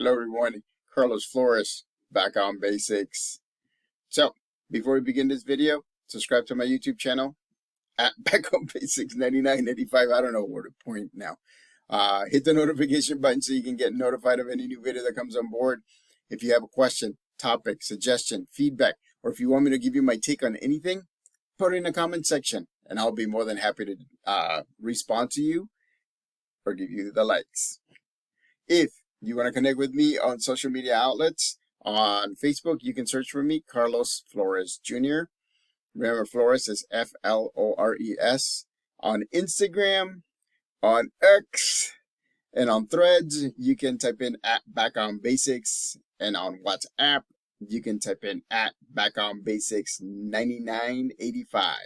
Hello everyone, Carlos Flores, back on basics. So, before we begin this video, subscribe to my YouTube channel at Back on Basics 9985. I don't know where to point now. Hit the notification button so you can get notified of any new video that comes on board. If you have a question, topic, suggestion, feedback, or if you want me to give you my take on anything, put it in the comment section and I'll be more than happy to respond to you or give you the likes. If you want to connect with me on social media outlets, on Facebook, you can search for me, Carlos Flores Jr. Remember, Flores is Flores. On Instagram, on X, and on Threads, you can type in at Back on Basics. And on WhatsApp, you can type in at Back on Basics 9985.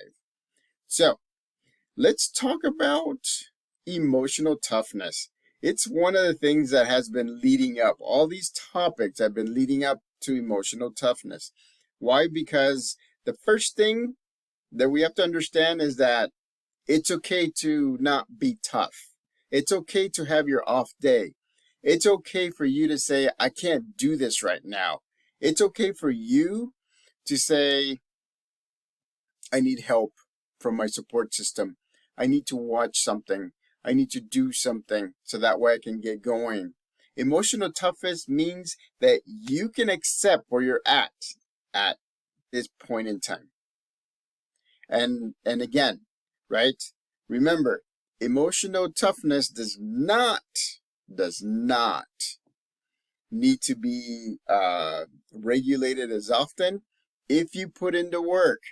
So, let's talk about emotional toughness. It's one of the things that has been leading up. All these topics have been leading up to emotional toughness. Why? Because the first thing that we have to understand is that it's okay to not be tough. It's okay to have your off day. It's okay for you to say, I can't do this right now. It's okay for you to say, I need help from my support system. I need to watch something. I need to do something so that way I can get going. Emotional toughness means that you can accept where you're at this point in time. And again, right? Remember, emotional toughness does not need to be regulated as often if you put in the work.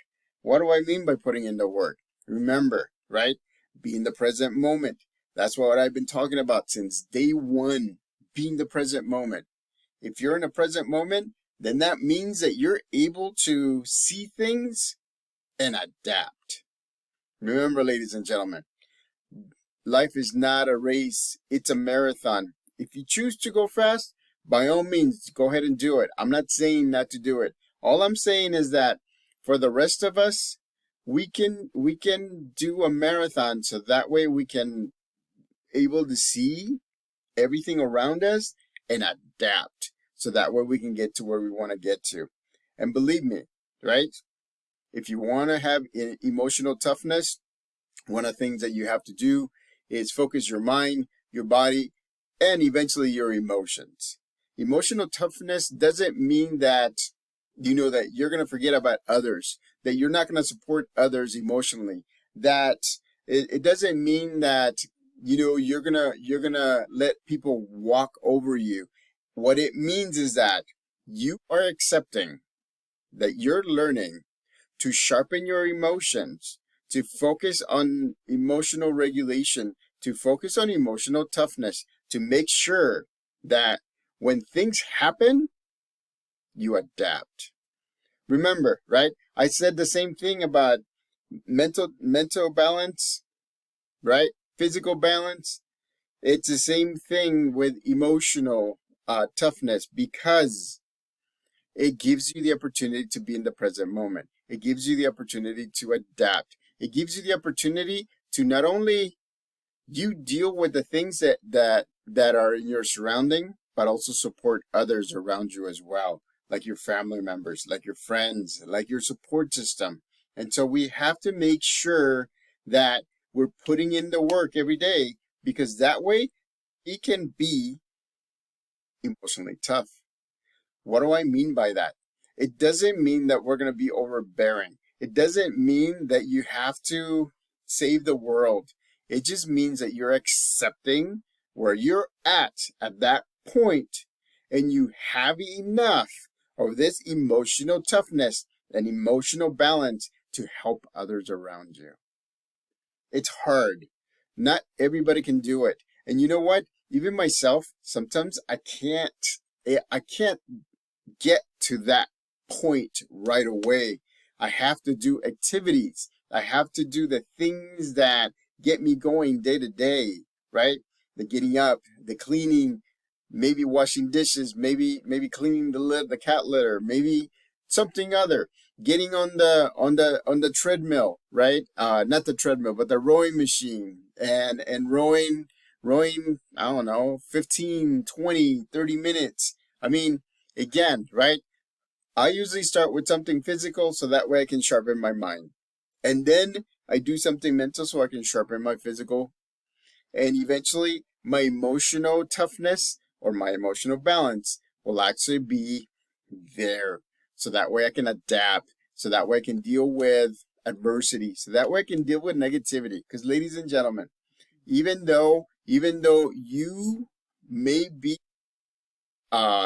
What do I mean by putting in the work? Remember, right? Be in the present moment. That's what I've been talking about since day one, being the present moment. If you're in the present moment, then that means that you're able to see things and adapt. Remember, ladies and gentlemen, life is not a race, it's a marathon. If you choose to go fast, by all means, go ahead and do it. I'm not saying not to do it. All I'm saying is that for the rest of us, we can do a marathon so that way we can able to see everything around us and adapt so that way we can get to where we want to get to. And believe me, right? If you want to have emotional toughness, one of the things that you have to do is focus your mind, your body, and eventually your emotions. Emotional toughness doesn't mean that that you're going to forget about others, that you're not going to support others emotionally, that it doesn't mean that you're going to let people walk over you. What it means is that you are accepting that you're learning to sharpen your emotions, to focus on emotional regulation, to focus on emotional toughness, to make sure that when things happen, you adapt. Remember, right? I said the same thing about mental balance, right? Physical balance. It's the same thing with emotional toughness because it gives you the opportunity to be in the present moment. It gives you the opportunity to adapt. It gives you the opportunity to not only you deal with the things that are in your surrounding, but also support others around you as well, like your family members, like your friends, like your support system. And so we have to make sure that we're putting in the work every day because that way we can be emotionally tough. What do I mean by that? It doesn't mean that we're going to be overbearing. It doesn't mean that you have to save the world. It just means that you're accepting where you're at that point and you have enough of this emotional toughness and emotional balance to help others around you. It's hard. Not everybody can do it. And you know what? Even myself, sometimes I can't get to that point right away. I have to do activities. I have to do the things that get me going day to day, right? The getting up, the cleaning, maybe washing dishes, maybe cleaning the cat litter, maybe something other. Getting on the treadmill, right? Not the treadmill, but the rowing machine and rowing rowing, I don't know, 15, 20, 30 minutes. I mean, again, right? I usually start with something physical so that way I can sharpen my mind. And then I do something mental so I can sharpen my physical. And eventually my emotional toughness or my emotional balance will actually be there. So that way I can adapt. So that way I can deal with adversity. So that way I can deal with negativity. Because ladies and gentlemen, even though you may be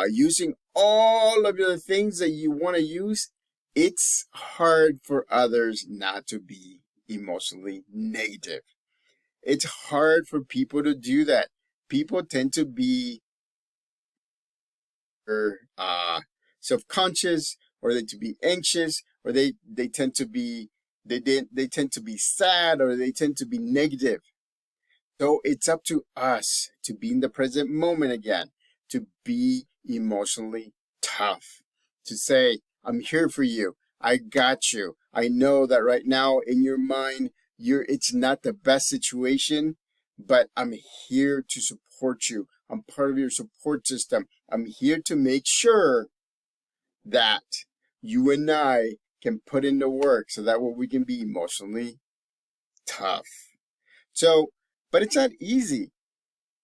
using all of the things that you want to use, it's hard for others not to be emotionally negative. It's hard for people to do that. People tend to be uh, self-conscious, or they to be anxious, or they tend to be they tend to be sad, or they tend to be negative. So it's up to us to be in the present moment again, to be emotionally tough, to say, I'm here for you. I got you. I know that right now in your mind, it's not the best situation, but I'm here to support you. I'm part of your support system. I'm here to make sure that you and I can put in the work so that way we can be emotionally tough. So, but it's not easy.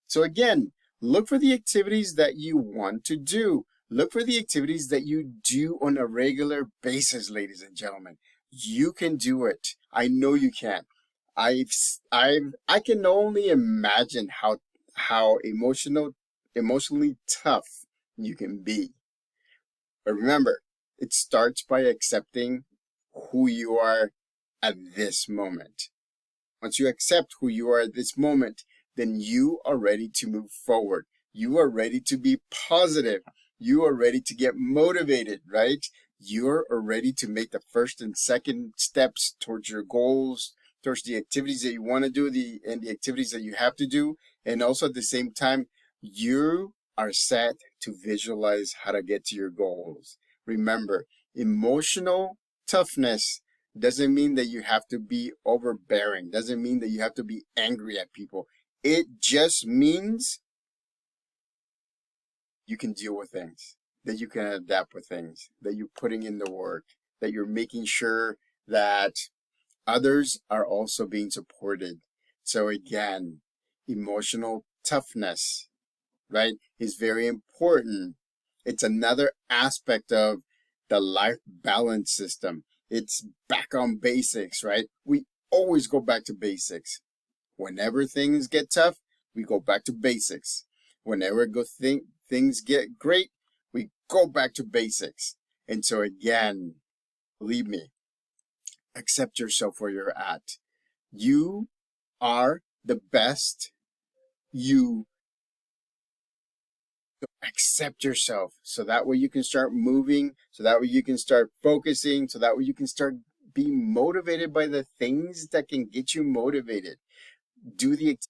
So again, look for the activities that you want to do. Look for the activities that you do on a regular basis, ladies and gentlemen. You can do it. I know you can. I can only imagine how emotionally tough you can be. But remember, it starts by accepting who you are at this moment. Once you accept who you are at this moment, then you are ready to move forward. You are ready to be positive. You are ready to get motivated, right? You're ready to make the first and second steps towards your goals, towards the activities that you want to do, and the activities that you have to do. And also at the same time, you are set to visualize how to get to your goals. Remember, emotional toughness doesn't mean that you have to be overbearing, doesn't mean that you have to be angry at people. It just means you can deal with things, that you can adapt with things, that you're putting in the work, that you're making sure that others are also being supported. So again, emotional toughness, right, is very important. It's another aspect of the life balance system. It's back on basics, right? We always go back to basics. Whenever things get tough, we go back to basics. Whenever things get great, we go back to basics. And so again, believe me, accept yourself where you're at. You are the best you. Accept yourself so that way you can start moving, so that way you can start focusing, so that way you can start being motivated by the things that can get you motivated. Do the activities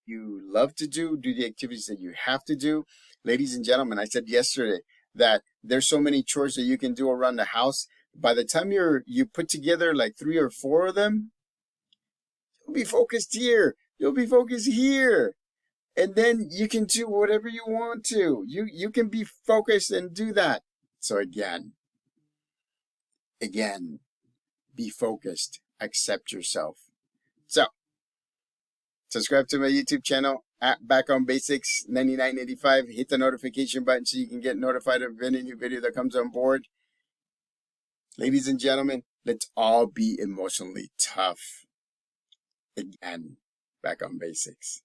you love to do the activities that you have to do. Ladies and gentlemen, I said yesterday that there's so many chores that you can do around the house. By the time you put together like 3 or 4 of them, you'll be focused here, you'll be focused here, and then you can do whatever you want to. You can be focused and do that. So again, be focused. Accept yourself. So subscribe to my YouTube channel at Back on Basics 9985. Hit the notification button so you can get notified of any new video that comes on board. Ladies and gentlemen, let's all be emotionally tough. Again, Back on Basics.